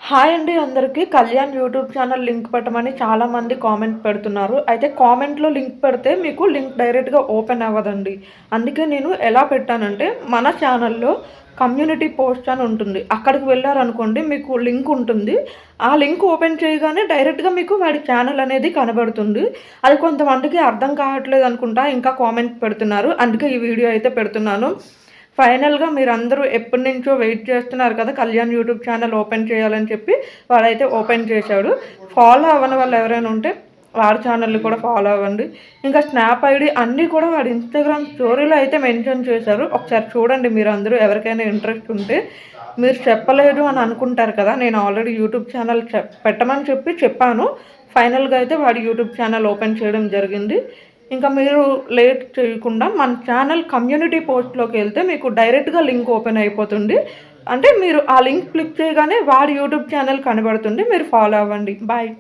Hi అండి అందరికీ. Kalyan YouTube channel link పెట్టమని చాలామంది కామెంట్ పెడుతున్నారు. అయితే కామెంట్‌లో లింక్ పెడితే మీకు లింక్ డైరెక్ట్‌గా ఓపెన్ అవ్వదండి. అందుకే నేను ఎలా పెట్టానంటే మన ఛానల్‌లో కమ్యూనిటీ పోస్ట్ అని ఉంటుంది. అక్కడికి వెళ్లారనుకోండి మీకు లింక్ ఉంటుంది. ఆ లింక్ ఓపెన్ చేయగానే డైరెక్ట్‌గా మీకు వాడి ఛానల్ అనేది కనబడుతుంది. అది కొంతమందికి అర్థం కావట్లేదు అనుకుంటా ఇంకా కామెంట్ పెడుతున్నారు. అందుకే ఈ వీడియో అయితే పెడుతున్నాను. ఫైనల్‌గా మీరందరూ ఎప్పటినుంచో వెయిట్ చేస్తున్నారు కదా! కళ్యాణ్ యూట్యూబ్ ఛానల్ ఓపెన్ చేయాలని చెప్పి వాడైతే ఓపెన్ చేశాడు. ఫాలో అవ్వని వాళ్ళు ఎవరైనా ఉంటే వాడి ఛానల్‌ని కూడా ఫాలో అవ్వండి. ఇంకా స్నాప్ ఐడీ అన్నీ కూడా వాడి ఇన్‌స్టాగ్రామ్ స్టోరీలో అయితే మెన్షన్ చేశారు. ఒకసారి చూడండి మీరందరూ ఎవరికైనా ఇంట్రెస్ట్ ఉంటే. మీరు చెప్పలేదు అని అనుకుంటారు కదా! నేను ఆల్రెడీ యూట్యూబ్ ఛానల్ పెట్టమని చెప్పాను. ఫైనల్‌గా అయితే వాడి యూట్యూబ్ ఛానల్ ఓపెన్ చేయడం జరిగింది. ఇంకా మీరు లేట్ చేయకుండా మన ఛానల్ కమ్యూనిటీ పోస్ట్‌లోకెళ్తే మీకు డైరెక్ట్‌గా లింక్ ఓపెన్ అయిపోతుంది. అంటే మీరు ఆ లింక్ క్లిక్ చేయగానే వాడి యూట్యూబ్ ఛానల్ కనబడుతుంది. మీరు ఫాలో అవ్వండి. బాయ్.